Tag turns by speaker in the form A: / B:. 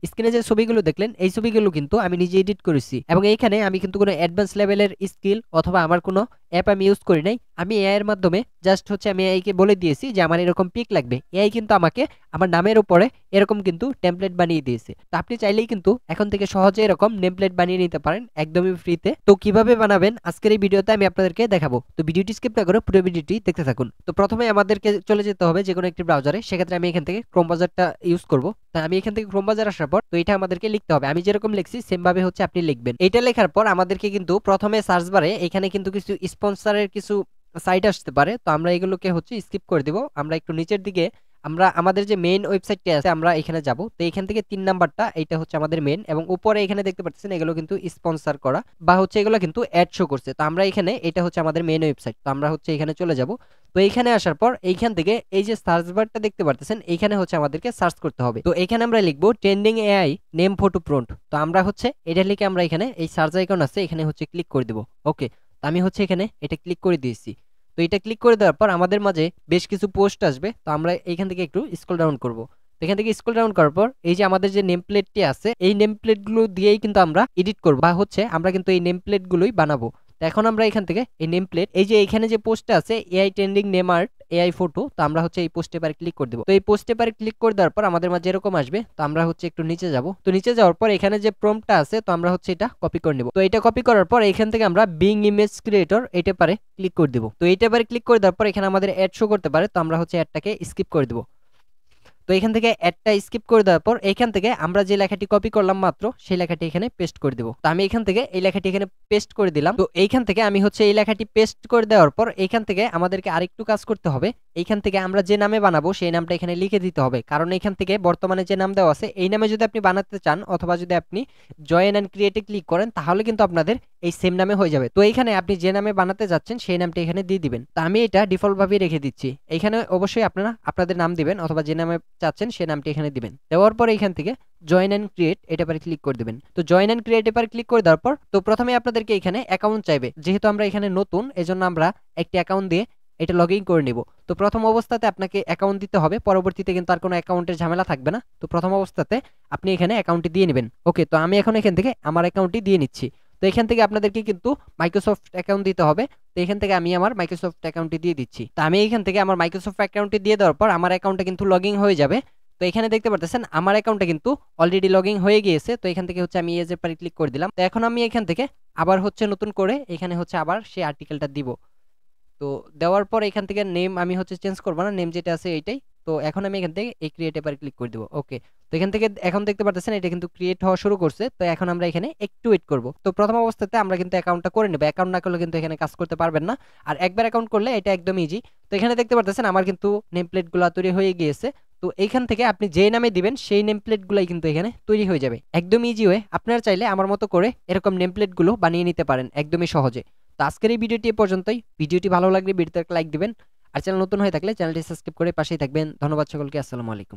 A: স্ক্রিনে যে ছবিগুলো দেখলেন এই ছবিগুলো কিন্তু আমি নিজে এডিট করেছি এবং এইখানে আমি কিন্তু কোনো অ্যাডভান্স লেভেলের স্কিল অথবা আমার কোনো অ্যাপ আমি ইউজ করি নাই। আমি এআই এর মাধ্যমে জাস্ট হচ্ছে আমি এআই কে বলে দিয়েছি যে আমার এরকম পিক লাগবে। এআই কিন্তু আমাকে আমার নামের উপরে এরকম কিন্তু টেমপ্লেট বানিয়ে দিয়েছে। তো আপনি চাইলেই কিন্তু এখন থেকে সহজে এরকম নেমপ্লেট বানিয়ে নিতে পারেন একদমই ফ্রিতে। তো কিভাবে বানাবেন আজকের এই ভিডিওতে আমি আপনাদেরকে দেখাবো। তো ভিডিওটি স্কিপ না করে পুরো ভিডিওটি দেখতে থাকুন। তো প্রথমে আমাদেরকে চলে যেতে হবে যে কোনো একটি ব্রাউজারে। সেক্ষেত্রে আমি এখান থেকে ক্রোম ব্রাউজারটা ইউজ করব। তো আমি এখান থেকে ক্রোম ব্রাউজার আসার পর তো এটা আমাদেরকে লিখতে হবে। আমি যেরকম লিখছি সেম ভাবে হচ্ছে আপনি লিখবেন। এটা লেখার পর আমাদেরকে কিন্তু প্রথমে সার্চ বারে এখানে কিন্তু কিছু স্পন্সরের কিছু সাইট আসতে পারে। তো আমরা এগুলোকে হচ্ছে স্কিপ করে দিব। আমরা একটু নিচের দিকে আমরা আমাদের যে মেইন ওয়েবসাইটটি আছে আমরা এখানে যাব। তো এখান থেকে 3 নাম্বারটা এটা হচ্ছে আমাদের মেইন এবং উপরে এখানে দেখতে পাচ্ছেন এগুলো কিন্তু স্পন্সর করা বা হচ্ছে এগুলো কিন্তু অ্যাড শো করছে। তো আমরা এখানে এটা হচ্ছে আমাদের মেইন ওয়েবসাইট। তো আমরা হচ্ছে এখানে চলে যাব। তো এইখানে আসার পর এইখান থেকে এই যে সার্চ বারটা দেখতে পাচ্ছেন এইখানে হচ্ছে আমাদেরকে সার্চ করতে হবে। তো এখানে আমরা লিখবো trending AI name photo prompt. তো আমরা হচ্ছে এটা লিখে আমরা এখানে এই সার্চ আইকন আছে এখানে হচ্ছে ক্লিক করে দেব। ওকে, তো আমি হচ্ছে এখানে এটা ক্লিক করে দিয়েছি। তো এটা ক্লিক করে দেওয়ার পর আমাদের মাঝে বেশ কিছু পোস্ট আসবে। তো আমরা এখান থেকে একটু স্ক্রল ডাউন করব। তো এখান থেকে স্ক্রল ডাউন করার পর এই যে আমাদের যে নেম প্লেটটি আছে এই নেম প্লেটগুলো দিয়েই কিন্তু আমরা এডিট করব বা হচ্ছে আমরা কিন্তু এই নেম প্লেটগুলোই বানাবো। তো এখন আমরা এখান থেকে এই নেম প্লেট এই যে এখানে যে পোস্টটা আছে AI trending name art AI photo, তো আমরা হচ্ছে এই পোস্টে পারে ক্লিক করে দেবো। তো এই পোস্টে পারে ক্লিক করে দেওয়ার পর আমাদের মাঝে এরকম আসবে। তো আমরা হচ্ছে একটু নিচে যাব। তো নিচে যাওয়ার পর এখানে যে প্রম্পটটা আছে তো আমরা হচ্ছে এটা কপি করে নেব। তো এটা কপি করার পর এখান থেকে আমরা বিং ইমেজ ক্রিয়েটর এটা পারে ক্লিক করে দিব। তো এইটা পারে ক্লিক করে দেওয়ার পর এখানে আমাদের অ্যাড শো করতে পারে। তো আমরা হচ্ছে অ্যাডটাকে স্কিপ করে দেবো। তো এখান থেকে অ্যাডটা স্কিপ করে দেওয়ার পর এখান থেকে আমরা যে লেখাটি কপি করলাম মাত্র সেই লেখাটি এখানে পেস্ট করে দেব। তো আমি এখান থেকে এই লেখাটি এখানে পেস্ট করে দিলাম। তো এইখান থেকে আমি হচ্ছে এই লেখাটি পেস্ট করে দেওয়ার পর এখান থেকে আমাদেরকে আরেকটু কাজ করতে হবে। এইখান থেকে আমরা যে নামে বানাবো সেই নামটা এখানে লিখে দিতে হবে, কারণ এখান থেকে বর্তমানে যে নাম দেওয়া আছে এই নামে যদি আপনি বানাতে চান অথবা যদি আপনি জয়েন অ্যান্ড ক্রিয়েটে ক্লিক করেন তাহলে কিন্তু আপনাদের এই সেম নামে হয়ে যাবে। তো এইখানে আপনি যে নামে বানাতে যাচ্ছেন সেই নামটা এখানে দিয়ে দিবেন। তো আমি এটা ডিফল্ট ভাবে রেখে দিচ্ছি। এখানে অবশ্যই আপনারা আপনাদের নাম দিবেন অথবা যে নামে চাচ্ছেন সেই নামটি এখানে দিবেন। দেওয়ার পর এখান থেকে জয়েন অ্যান্ড ক্রিয়েট এটা পরে ক্লিক করে দিবেন। তো জয়েন অ্যান্ড ক্রিয়েট এবার ক্লিক করে দেওয়ার পর তো প্রথমে আপনাদেরকে এখানে অ্যাকাউন্ট চাইবে। যেহেতু আমরা এখানে নতুন এজন্য আমরা একটি অ্যাকাউন্ট দিয়ে এটা লগ ইন করে নিব। তো প্রথম অবস্থাতে আপনাকে অ্যাকাউন্ট দিতে হবে, পরবর্তীতে কিন্তু আর কোনো অ্যাকাউন্টের ঝামেলা থাকবে না। তো প্রথম অবস্থাতে আপনি এখানে অ্যাকাউন্টটি দিয়ে নেবেন। ওকে, তো আমি এখন এখান থেকে আমার অ্যাকাউন্টটি দিয়ে নিচ্ছি। তো এখান থেকে আপনাদেরকে কিন্তু মাইক্রোসফট অ্যাকাউন্ট দিতে হবে। তো এখান থেকে আমি আমার মাইক্রোসফট অ্যাকাউন্টটি দিয়ে দিচ্ছি। তো আমি এখান থেকে আমার মাইক্রোসফট অ্যাকাউন্টটি দিয়ে দেওয়ার পর আমার অ্যাকাউন্টটা কিন্তু লগ ইন হয়ে যাবে। তো এখানে দেখতে পারতেছেন আমার অ্যাকাউন্টটা কিন্তু অলরেডি লগ ইন হয়ে গিয়েছে। তো এখান থেকে হচ্ছে আমি এজের পরে ক্লিক করে দিলাম। তো এখন আমি এখান থেকে আবার হচ্ছে নতুন করে এখানে হচ্ছে আবার সেই আর্টিকেলটা দিব। তো দেওয়ার পর এখান থেকে নেম আমি হচ্ছে চেঞ্জ করব না, নেম যেটা আছে এইটাই। তো এখন আমি এখান থেকে এই ক্রিয়েট এবার ক্লিক করে দিব। ওকে, তো এখান থেকে এখন দেখতে পাচ্ছেন এটা কিন্তু ক্রিয়েট হওয়া শুরু করছে। তো এখন আমরা এখানে একটু ওয়েট করব। তো প্রথম অবস্থাতে আমরা কিন্তু অ্যাকাউন্টটা করে নেব, অ্যাকাউন্ট না করলে কিন্তু এখানে কাজ করতে পারবেন না। আর একবার অ্যাকাউন্ট করলে এটা একদম ইজি। তো এখানে দেখতে পাচ্ছেন আমার কিন্তু নেম প্লেটগুলো তৈরি হয়ে গিয়েছে। তো এইখান থেকে আপনি যে নামে দিবেন সেই নেম প্লেটগুলোই কিন্তু এখানে তৈরি হয়ে যাবে একদম ইজি ওয়ে। আপনারা চাইলে আমার মতো করে এরকম নেম প্লেটগুলো বানিয়ে নিতে পারেন একদমই সহজে। তো আজকের এই ভিডিওটি এ পর্যন্তই। ভিডিওটি ভালো লাগলে ভিডিওতে একটা লাইক দিবেন আর চ্যানেল নতুন হয়ে থাকলে চ্যানেলটি সাবস্ক্রাইব করে পাশেই থাকবেন। ধন্যবাদ সকলকে। আসসালামু আলাইকুম।